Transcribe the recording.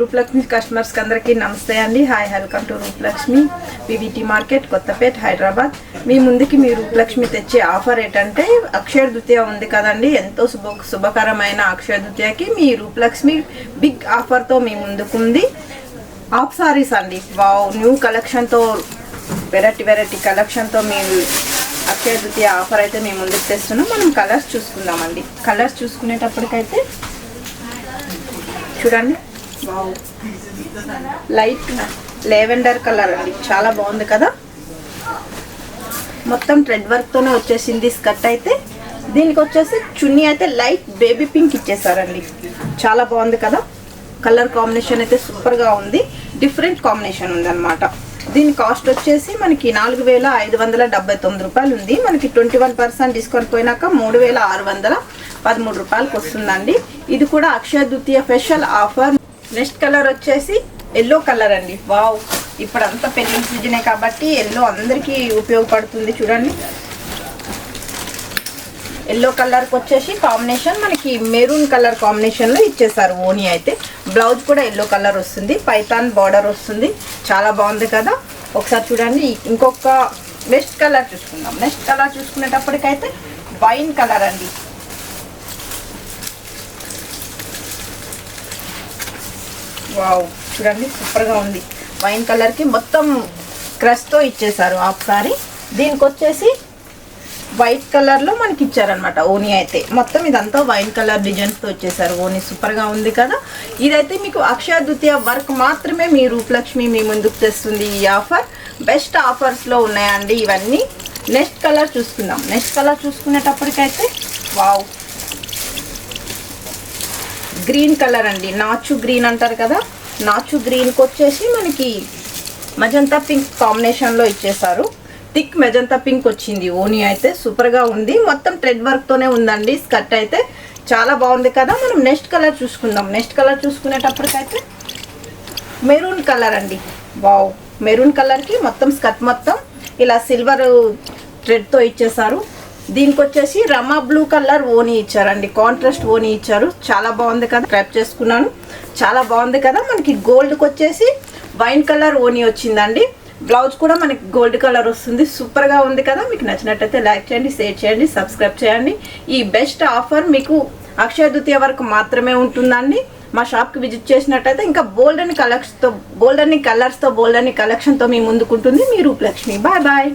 Rupalakshmi customers అందరికీ నమస్తే అండి. Hi, welcome to Rupalakshmi VVT market, Kothapet, Hyderabad. మీ ముందుకి మీ రూపలక్ష్మి తెచ్చే ఆఫర్ ఏంటంటే అక్షయ తృతీయ ఉంది కదండి. ఎంతో శుభకరమైన అక్షయ తృతీయకి మీ రూపలక్ష్మి బిగ్ ఆఫర్తో మీ ముందుకుంది. ఆఫ్ సారీస్ అండి, వావ్, న్యూ కలెక్షన్తో వెరైటీ కలెక్షన్తో మీ అక్షయ తృతీయ ఆఫర్ అయితే మేము ముందుకు తెస్తున్నాం. మనం కలర్స్ చూసుకుందామండి. కలర్స్ చూసుకునేటప్పటికైతే చూడండి, వావ్, లైట్ లెవెండర్ కలర్ అండి, చాలా బాగుంది కదా. మొత్తం థ్రెడ్ వర్క్తోనే వచ్చేసింది స్కర్ట్ అయితే. దీనికి వచ్చేసి చున్నీ అయితే లైట్ బేబీ పింక్ ఇచ్చేసారండి, చాలా బాగుంది కదా. కలర్ కాంబినేషన్ అయితే సూపర్గా ఉంది, డిఫరెంట్ కాంబినేషన్ ఉందన్నమాట. దీని కాస్ట్ వచ్చేసి మనకి 4579 రూపాయలు ఉంది. మనకి 21% డిస్కౌంట్ పోయినాక 3613 రూపాయలకు వస్తుందండి. ఇది కూడా Akshaya Tritiya special offer. Next colour వచ్చేసి ఎల్లో కలర్ అండి. వావ్, ఇప్పుడు అంతా పెళ్లి సీజనే కాబట్టి ఎల్లో అందరికీ ఉపయోగపడుతుంది. చూడండి, ఎల్లో కలర్కి వచ్చేసి కాంబినేషన్ మనకి మెరూన్ కలర్ కాంబినేషన్లో ఇచ్చేసారు. ఓనీ అయితే బ్లౌజ్ కూడా ఎల్లో కలర్ వస్తుంది, పైతాన్ బార్డర్ వస్తుంది, చాలా బాగుంది కదా. ఒకసారి చూడండి. ఇంకొక నెక్స్ట్ కలర్ చూసుకుందాం. నెక్స్ట్ కలర్ చూసుకునేటప్పటికైతే వైన్ కలర్ అండి. వావ్, చూడండి, సూపర్గా ఉంది. వైన్ కలర్కి మొత్తం క్రష్తో ఇచ్చేసారు హాఫ్ సారీ. దీనికి వచ్చేసి వైట్ కలర్లో మనకి ఇచ్చారనమాట ఓనీ అయితే. మొత్తం ఇదంతా వైన్ కలర్ డిజైన్స్తో వచ్చేసారు ఓనీ, సూపర్గా ఉంది కదా. ఇదైతే మీకు అక్షయ తృతీయ వర్క్ మాత్రమే మీ రూపలక్ష్మి మీ ముందుకు తెస్తుంది. ఈ ఆఫర్ బెస్ట్ ఆఫర్స్లో ఉన్నాయండి ఇవన్నీ. నెక్స్ట్ కలర్ చూసుకుందాం. నెక్స్ట్ కలర్ చూసుకునేటప్పటికైతే వావ్, గ్రీన్ కలర్ అండి, నాచు గ్రీన్ అంటారు కదా. నాచు గ్రీన్కి వచ్చేసి మనకి మజంతా పింక్ కాంబినేషన్లో ఇచ్చేసారు. థిక్ మెజంతా పింక్ వచ్చింది ఓనీ అయితే, సూపర్గా ఉంది. మొత్తం థ్రెడ్ వర్క్తోనే ఉందండి స్కర్ట్ అయితే, చాలా బాగుంది కదా. మనం నెక్స్ట్ కలర్ చూసుకుందాం. నెక్స్ట్ కలర్ చూసుకునేటప్పటికైతే మెరూన్ కలర్ అండి. వావ్, మెరూన్ కలర్కి మొత్తం స్కర్ట్ మొత్తం ఇలా సిల్వర్ థ్రెడ్తో ఇచ్చేసారు. దీనికి వచ్చేసి రమా బ్లూ కలర్ ఓనీ ఇచ్చారండి, కాంట్రాస్ట్ ఓనీ ఇచ్చారు, చాలా బాగుంది కదా. ట్రాప్ చేసుకున్నాను, చాలా బాగుంది కదా. మనకి గోల్డ్కి వచ్చేసి వైన్ కలర్ ఓనీ వచ్చిందండి. బ్లౌజ్ కూడా మనకి గోల్డ్ కలర్ వస్తుంది, సూపర్గా ఉంది కదా. మీకు నచ్చినట్టయితే లైక్ చేయండి, షేర్ చేయండి, సబ్స్క్రైబ్ చేయండి. ఈ బెస్ట్ ఆఫర్ మీకు అక్షయ తృతీయ వరకు మాత్రమే ఉంటుందండి. మా షాప్కి విజిట్ చేసినట్టయితే ఇంకా బోల్డ్ అని కలర్స్తో బోల్డ్ అని కలెక్షన్తో మీ ముందుకుంటుంది మీ రూపలక్ష్మి. Bye bye.